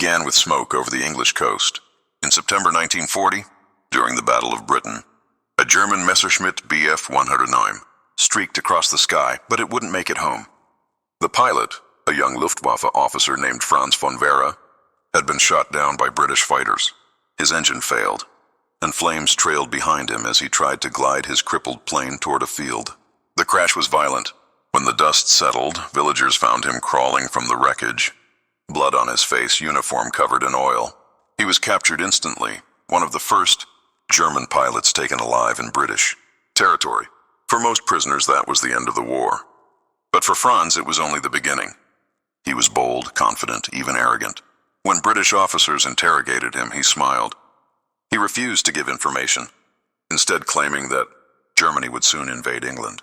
began with smoke over the English coast. In September 1940, during the Battle of Britain, a German Messerschmitt Bf 109 streaked across the sky, but it wouldn't make it home. The pilot, a young Luftwaffe officer named Franz von Werra, had been shot down by British fighters. His engine failed, and flames trailed behind him as he tried to glide his crippled plane toward a field. The crash was violent. When the dust settled, villagers found him crawling from the wreckage, blood on his face, uniform covered in oil. He was captured instantly, one of the first German pilots taken alive in British territory. For most prisoners, that was the end of the war. But for Franz, it was only the beginning. He was bold, confident, even arrogant. When British officers interrogated him, he smiled. He refused to give information, instead claiming that Germany would soon invade England,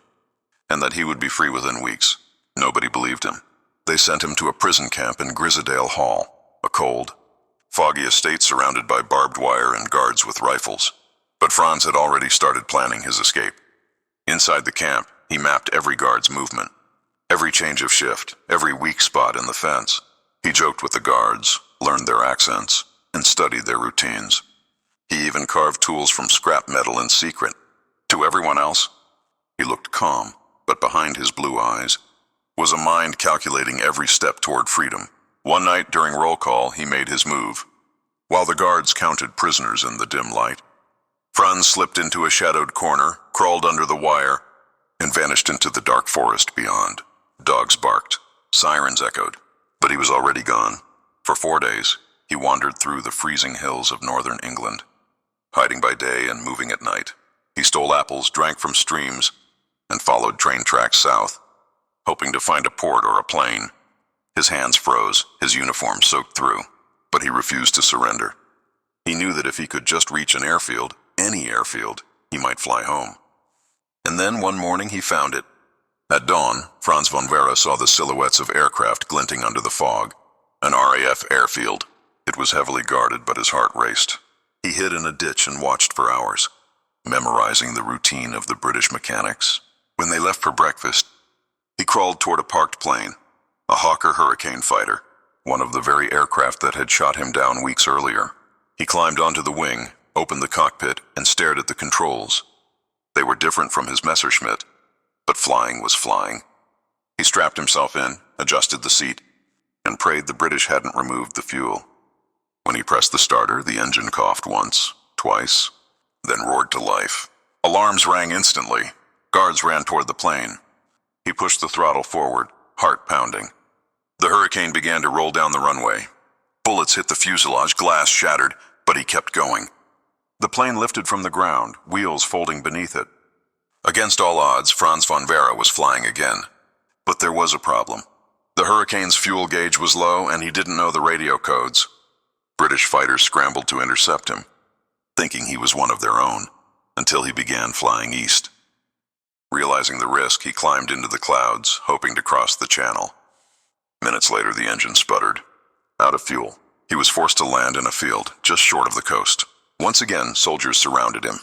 and that he would be free within weeks. Nobody believed him. They sent him to a prison camp in Grizedale Hall, a cold, foggy estate surrounded by barbed wire and guards with rifles. But Franz had already started planning his escape. Inside the camp, he mapped every guard's movement, every change of shift, every weak spot in the fence. He joked with the guards, learned their accents, and studied their routines. He even carved tools from scrap metal in secret. To everyone else, he looked calm, but behind his blue eyes was a mind calculating every step toward freedom. One night during roll call, he made his move. While the guards counted prisoners in the dim light, Franz slipped into a shadowed corner, crawled under the wire, and vanished into the dark forest beyond. Dogs barked, sirens echoed, but he was already gone. For 4 days, he wandered through the freezing hills of northern England, hiding by day and moving at night. He stole apples, drank from streams, and followed train tracks south, hoping to find a port or a plane. His hands froze, his uniform soaked through, but he refused to surrender. He knew that if he could just reach an airfield, any airfield, he might fly home. And then one morning he found it. At dawn, Franz von Werra saw the silhouettes of aircraft glinting under the fog. An RAF airfield. It was heavily guarded, but his heart raced. He hid in a ditch and watched for hours, memorizing the routine of the British mechanics. When they left for breakfast, he crawled toward a parked plane, a Hawker Hurricane fighter, one of the very aircraft that had shot him down weeks earlier. He climbed onto the wing, opened the cockpit, and stared at the controls. They were different from his Messerschmitt, but flying was flying. He strapped himself in, adjusted the seat, and prayed the British hadn't removed the fuel. When he pressed the starter, the engine coughed once, twice, then roared to life. Alarms rang instantly. Guards ran toward the plane. He pushed the throttle forward, heart pounding. The Hurricane began to roll down the runway. Bullets hit the fuselage, glass shattered, but he kept going. The plane lifted from the ground, wheels folding beneath it. Against all odds, Franz von Werra was flying again. But there was a problem. The Hurricane's fuel gauge was low, and he didn't know the radio codes. British fighters scrambled to intercept him, thinking he was one of their own, until he began flying east. Realizing the risk, he climbed into the clouds, hoping to cross the channel. Minutes later, the engine sputtered. Out of fuel, he was forced to land in a field just short of the coast. Once again, soldiers surrounded him.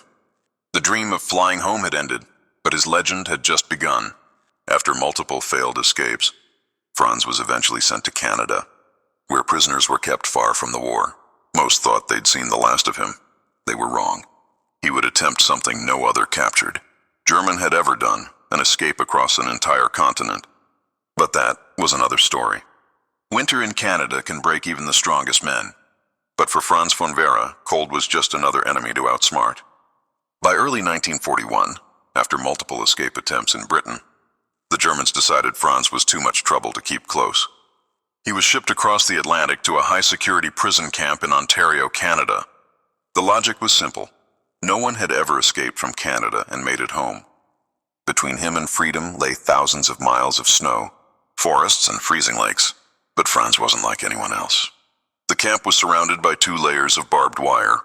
The dream of flying home had ended, but his legend had just begun. After multiple failed escapes, Franz was eventually sent to Canada, where prisoners were kept far from the war. Most thought they'd seen the last of him. They were wrong. He would attempt something no other captured German had ever done, an escape across an entire continent. But that was another story. Winter in Canada can break even the strongest men. But for Franz von Werra, cold was just another enemy to outsmart. By early 1941, after multiple escape attempts in Britain, the Germans decided Franz was too much trouble to keep close. He was shipped across the Atlantic to a high-security prison camp in Ontario, Canada. The logic was simple. No one had ever escaped from Canada and made it home. Between him and freedom lay thousands of miles of snow, forests, and freezing lakes. But Franz wasn't like anyone else. The camp was surrounded by 2 layers of barbed wire,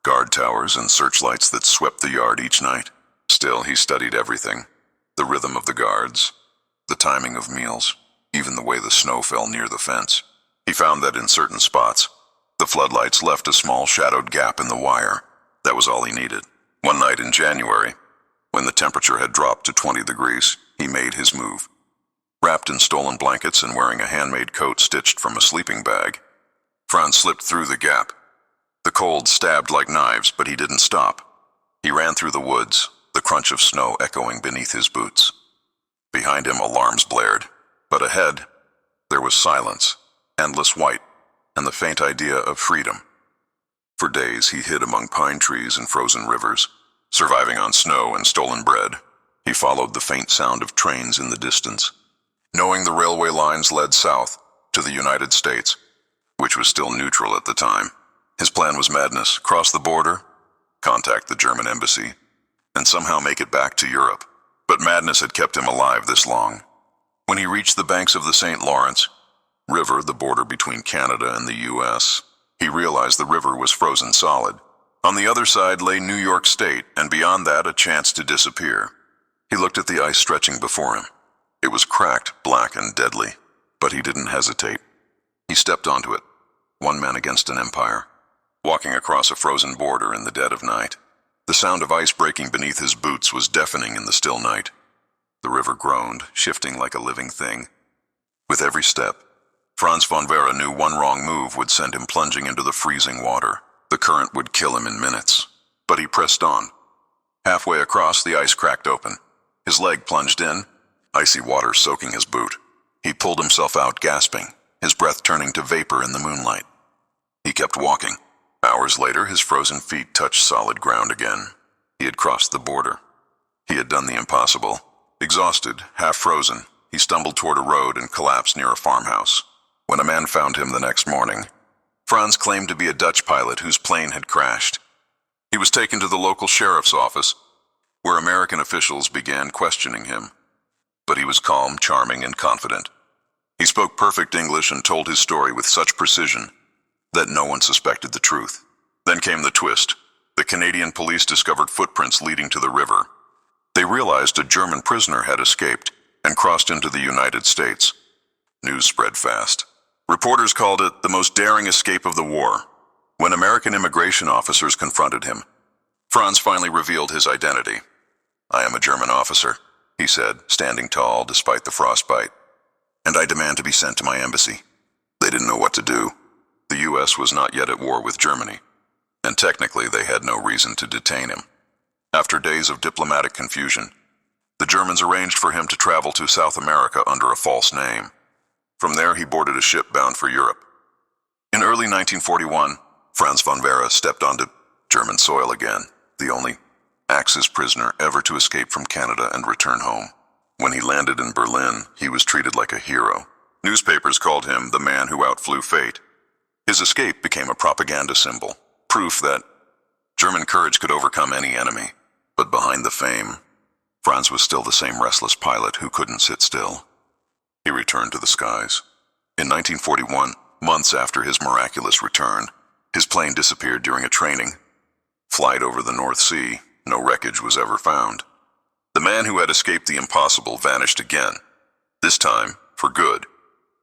guard towers and searchlights that swept the yard each night. Still, he studied everything. The rhythm of the guards, the timing of meals, even the way the snow fell near the fence. He found that in certain spots, the floodlights left a small shadowed gap in the wire. That was all he needed. One night in January, when the temperature had dropped to 20 degrees, he made his move. Wrapped in stolen blankets and wearing a handmade coat stitched from a sleeping bag, Franz slipped through the gap. The cold stabbed like knives, but he didn't stop. He ran through the woods, the crunch of snow echoing beneath his boots. Behind him, alarms blared, but ahead, there was silence, endless white, and the faint idea of freedom. For days, he hid among pine trees and frozen rivers, surviving on snow and stolen bread. He followed the faint sound of trains in the distance, knowing the railway lines led south to the United States, which was still neutral at the time. His plan was madness: cross the border, contact the German embassy, and somehow make it back to Europe. But madness had kept him alive this long. When he reached the banks of the St. Lawrence River, the border between Canada and the U.S., he realized the river was frozen solid. On the other side lay New York State, and beyond that a chance to disappear. He looked at the ice stretching before him. It was cracked, black, and deadly, but he didn't hesitate. He stepped onto it, one man against an empire, walking across a frozen border in the dead of night. The sound of ice breaking beneath his boots was deafening in the still night. The river groaned, shifting like a living thing. With every step, Franz von Werra knew one wrong move would send him plunging into the freezing water. The current would kill him in minutes. But he pressed on. Halfway across, the ice cracked open. His leg plunged in, icy water soaking his boot. He pulled himself out, gasping, his breath turning to vapor in the moonlight. He kept walking. Hours later, his frozen feet touched solid ground again. He had crossed the border. He had done the impossible. Exhausted, half frozen, he stumbled toward a road and collapsed near a farmhouse. When a man found him the next morning, Franz claimed to be a Dutch pilot whose plane had crashed. He was taken to the local sheriff's office, where American officials began questioning him. But he was calm, charming, and confident. He spoke perfect English and told his story with such precision that no one suspected the truth. Then came the twist. The Canadian police discovered footprints leading to the river. They realized a German prisoner had escaped and crossed into the United States. News spread fast. Reporters called it the most daring escape of the war. When American immigration officers confronted him, Franz finally revealed his identity. "I am a German officer," he said, standing tall despite the frostbite, "and I demand to be sent to my embassy." They didn't know what to do. The U.S. was not yet at war with Germany, and technically they had no reason to detain him. After days of diplomatic confusion, the Germans arranged for him to travel to South America under a false name. From there, he boarded a ship bound for Europe. In early 1941, Franz von Werra stepped onto German soil again, the only Axis prisoner ever to escape from Canada and return home. When he landed in Berlin, he was treated like a hero. Newspapers called him the man who outflew fate. His escape became a propaganda symbol, proof that German courage could overcome any enemy. But behind the fame, Franz was still the same restless pilot who couldn't sit still. He returned to the skies. In 1941, months after his miraculous return, his plane disappeared during a training flight over the North Sea. No wreckage was ever found. The man who had escaped the impossible vanished again, this time for good.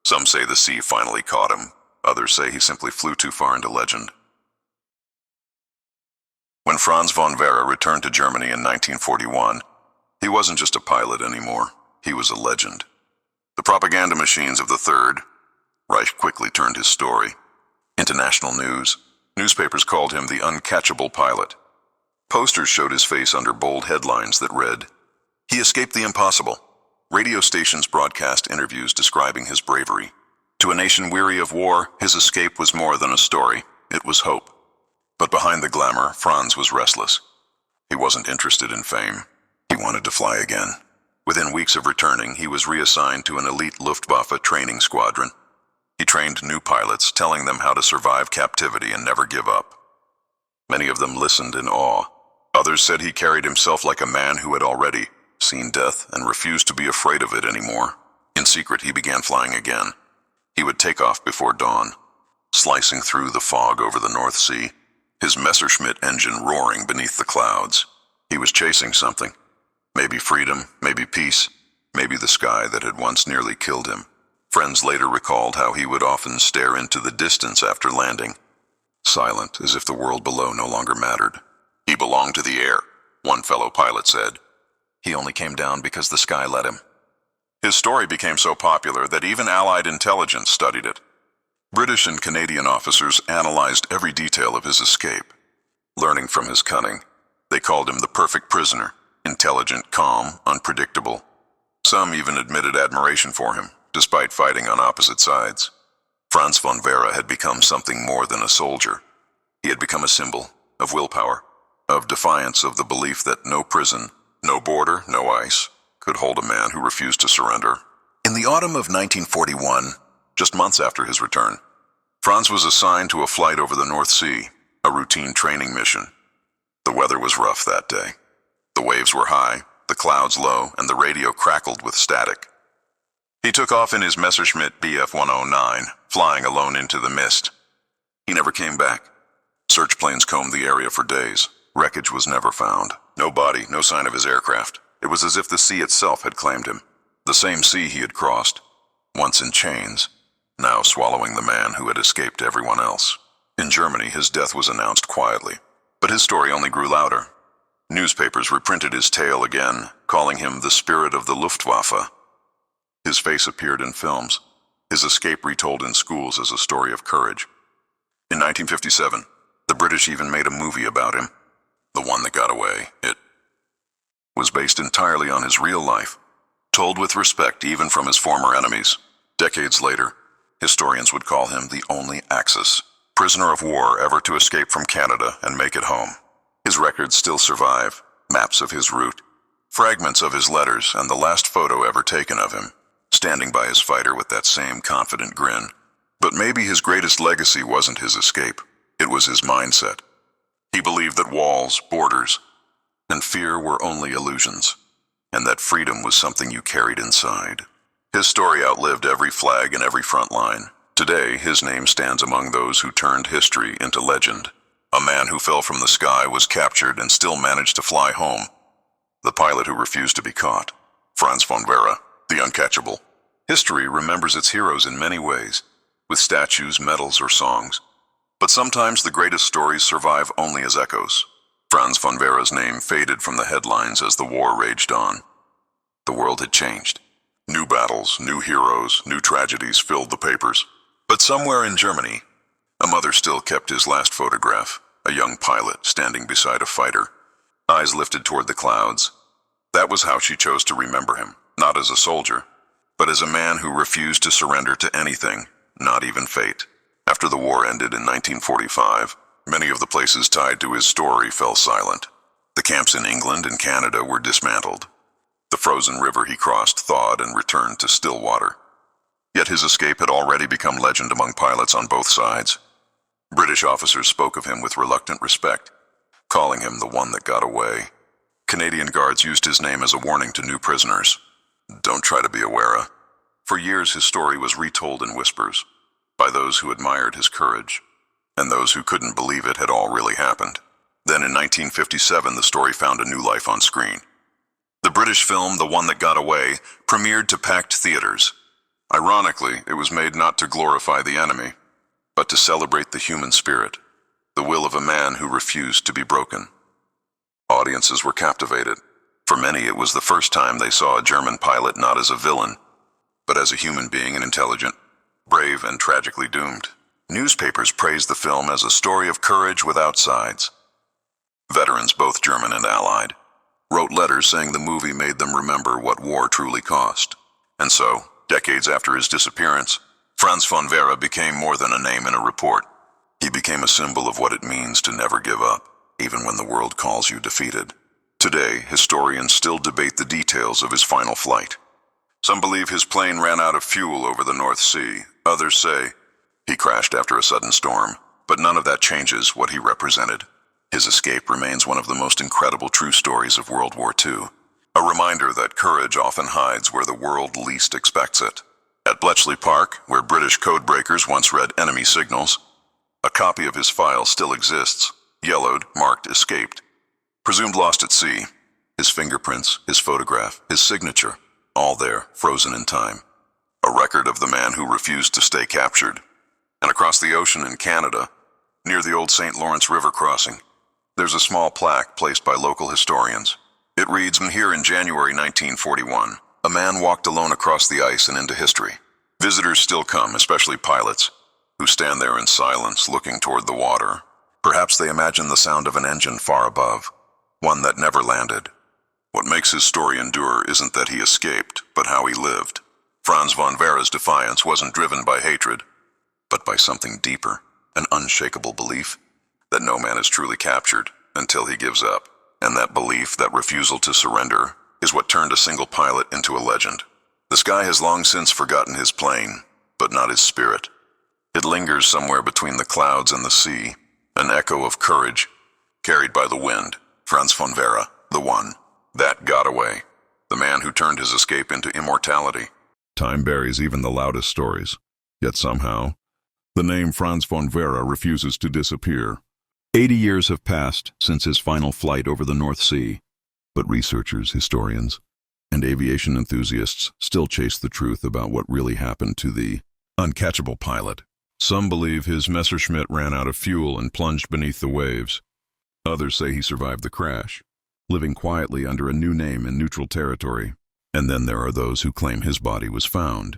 Some say the sea finally caught him. Others say he simply flew too far into legend. When Franz von Werra returned to Germany in 1941, he wasn't just a pilot anymore. He was a legend. The propaganda machines of the Third Reich quickly turned his story into national news. Newspapers called him the Uncatchable Pilot. Posters showed his face under bold headlines that read, "He escaped the impossible." Radio stations broadcast interviews describing his bravery. To a nation weary of war, his escape was more than a story. It was hope. But behind the glamour, Franz was restless. He wasn't interested in fame. He wanted to fly again. Within weeks of returning, he was reassigned to an elite Luftwaffe training squadron. He trained new pilots, telling them how to survive captivity and never give up. Many of them listened in awe. Others said he carried himself like a man who had already seen death and refused to be afraid of it anymore. In secret, he began flying again. He would take off before dawn, slicing through the fog over the North Sea, his Messerschmitt engine roaring beneath the clouds. He was chasing something. Maybe freedom, maybe peace, maybe the sky that had once nearly killed him. Friends later recalled how he would often stare into the distance after landing, silent as if the world below no longer mattered. He belonged to the air, one fellow pilot said. He only came down because the sky let him. His story became so popular that even Allied intelligence studied it. British and Canadian officers analyzed every detail of his escape. Learning from his cunning, they called him the perfect prisoner, intelligent, calm, unpredictable. Some even admitted admiration for him, despite fighting on opposite sides. Franz von Werra had become something more than a soldier. He had become a symbol of willpower, of defiance of the belief that no prison, no border, no ice, could hold a man who refused to surrender. In the autumn of 1941, just months after his return, Franz was assigned to a flight over the North Sea, a routine training mission. The weather was rough that day. The waves were high, the clouds low, and the radio crackled with static. He took off in his Messerschmitt Bf 109, flying alone into the mist. He never came back. Search planes combed the area for days. Wreckage was never found. No body, no sign of his aircraft. It was as if the sea itself had claimed him. The same sea he had crossed, once in chains, now swallowing the man who had escaped everyone else. In Germany, his death was announced quietly, but his story only grew louder. Newspapers reprinted his tale again, calling him the spirit of the Luftwaffe. His face appeared in films, his escape retold in schools as a story of courage. In 1957, the British even made a movie about him. The One That Got Away. It was based entirely on his real life, told with respect even from his former enemies. Decades later, historians would call him the only Axis, prisoner of war ever to escape from Canada and make it home. His records still survive, maps of his route, fragments of his letters, and the last photo ever taken of him, standing by his fighter with that same confident grin. But maybe his greatest legacy wasn't his escape. It was his mindset. He believed that walls, borders, and fear were only illusions, and that freedom was something you carried inside. His story outlived every flag and every front line. Today, his name stands among those who turned history into legend. A man who fell from the sky was captured and still managed to fly home. The pilot who refused to be caught. Franz von Werra, the Uncatchable. History remembers its heroes in many ways, with statues, medals, or songs. But sometimes the greatest stories survive only as echoes. Franz von Werra's name faded from the headlines as the war raged on. The world had changed. New battles, new heroes, new tragedies filled the papers. But somewhere in Germany, a mother still kept his last photograph, a young pilot standing beside a fighter, eyes lifted toward the clouds. That was how she chose to remember him, not as a soldier, but as a man who refused to surrender to anything, not even fate. After the war ended in 1945, many of the places tied to his story fell silent. The camps in England and Canada were dismantled. The frozen river he crossed thawed and returned to still water. Yet his escape had already become legend among pilots on both sides. British officers spoke of him with reluctant respect, calling him the one that got away. Canadian guards used his name as a warning to new prisoners. Don't try to be a Werra. For years his story was retold in whispers, by those who admired his courage, and those who couldn't believe it had all really happened. Then in 1957 the story found a new life on screen. The British film, The One That Got Away, premiered to packed theaters. Ironically, it was made not to glorify the enemy, but to celebrate the human spirit, the will of a man who refused to be broken. Audiences were captivated. For many, it was the first time they saw a German pilot not as a villain, but as a human being and intelligent, brave and tragically doomed. Newspapers praised the film as a story of courage without sides. Veterans, both German and Allied, wrote letters saying the movie made them remember what war truly cost. And so, decades after his disappearance, Franz von Werra became more than a name in a report. He became a symbol of what it means to never give up, even when the world calls you defeated. Today, historians still debate the details of his final flight. Some believe his plane ran out of fuel over the North Sea. Others say he crashed after a sudden storm, but none of that changes what he represented. His escape remains one of the most incredible true stories of World War II, a reminder that courage often hides where the world least expects it. At Bletchley Park, where British codebreakers once read enemy signals, a copy of his file still exists, yellowed, marked escaped. Presumed lost at sea, his fingerprints, his photograph, his signature, all there, frozen in time. A record of the man who refused to stay captured. And across the ocean in Canada, near the old St. Lawrence River crossing, there's a small plaque placed by local historians. It reads, "Here in January 1941, a man walked alone across the ice and into history. Visitors still come, especially pilots. who stand there in silence looking toward the water. Perhaps they imagine the sound of an engine far above, one that never landed. What makes his story endure isn't that he escaped, but how he lived. Franz von Werra's defiance wasn't driven by hatred, but by something deeper, an unshakable belief that no man is truly captured until he gives up. And that belief, that refusal to surrender, is what turned a single pilot into a legend. The sky has long since forgotten his plane, but not his spirit. It lingers somewhere between the clouds and the sea, an echo of courage, carried by the wind. Franz von Werra, the one that got away, the man who turned his escape into immortality. Time buries even the loudest stories, yet somehow, the name Franz von Werra refuses to disappear. 80 years have passed since his final flight over the North Sea, but researchers, historians, and aviation enthusiasts still chase the truth about what really happened to the Uncatchable Pilot. Some believe his Messerschmitt ran out of fuel and plunged beneath the waves. Others say he survived the crash, living quietly under a new name in neutral territory. And then there are those who claim his body was found,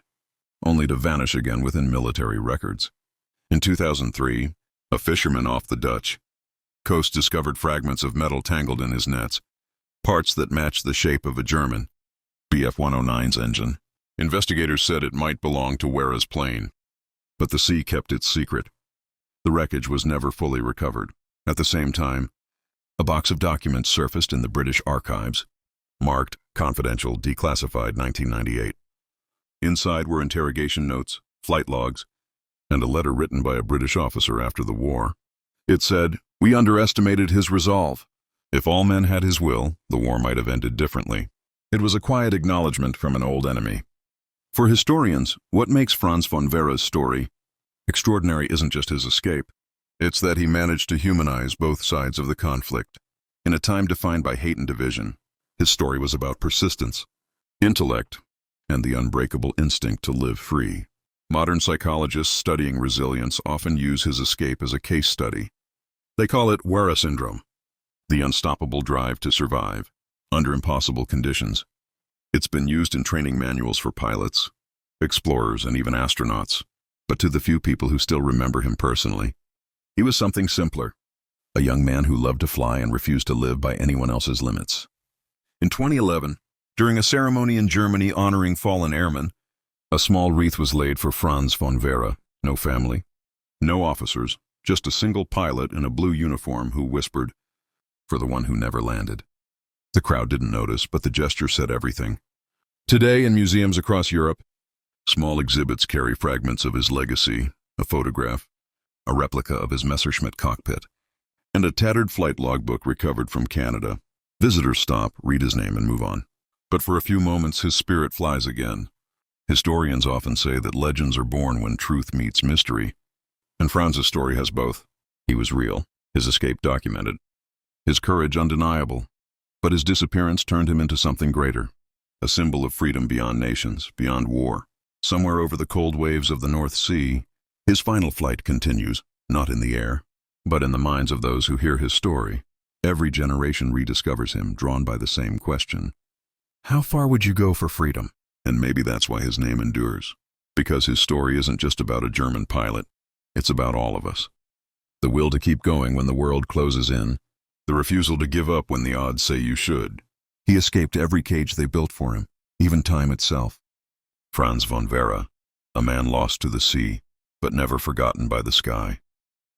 only to vanish again within military records. In 2003, a fisherman off the Dutch coast discovered fragments of metal tangled in his nets, parts that matched the shape of a German Bf-109's engine. Investigators said it might belong to Werra's plane, but the sea kept its secret. The wreckage was never fully recovered. At the same time, a box of documents surfaced in the British archives, marked Confidential, Declassified 1998. Inside were interrogation notes, flight logs, and a letter written by a British officer after the war. It said, "We underestimated his resolve. If all men had his will, the war might have ended differently." It was a quiet acknowledgement from an old enemy. For historians, what makes Franz von Werra's story extraordinary isn't just his escape. It's that he managed to humanize both sides of the conflict. In a time defined by hate and division, his story was about persistence, intellect, and the unbreakable instinct to live free. Modern psychologists studying resilience often use his escape as a case study. They call it Werra syndrome, the unstoppable drive to survive under impossible conditions. It's been used in training manuals for pilots, explorers, and even astronauts. But to the few people who still remember him personally, he was something simpler, a young man who loved to fly and refused to live by anyone else's limits. In 2011, during a ceremony in Germany honoring fallen airmen, a small wreath was laid for Franz von Werra. No family, no officers, just a single pilot in a blue uniform who whispered, "For the one who never landed." The crowd didn't notice, but the gesture said everything. Today, in museums across Europe, small exhibits carry fragments of his legacy, a photograph, a replica of his Messerschmitt cockpit, and a tattered flight logbook recovered from Canada. Visitors stop, read his name, and move on. But for a few moments, his spirit flies again. Historians often say that legends are born when truth meets mystery. And Franz's story has both. He was real, his escape documented, his courage undeniable, but his disappearance turned him into something greater, a symbol of freedom beyond nations, beyond war. Somewhere over the cold waves of the North Sea, his final flight continues, not in the air, but in the minds of those who hear his story. Every generation rediscovers him, drawn by the same question. How far would you go for freedom? And maybe that's why his name endures. Because his story isn't just about a German pilot, it's about all of us. The will to keep going when the world closes in, the refusal to give up when the odds say you should. He escaped every cage they built for him, even time itself. Franz von Werra, a man lost to the sea, but never forgotten by the sky.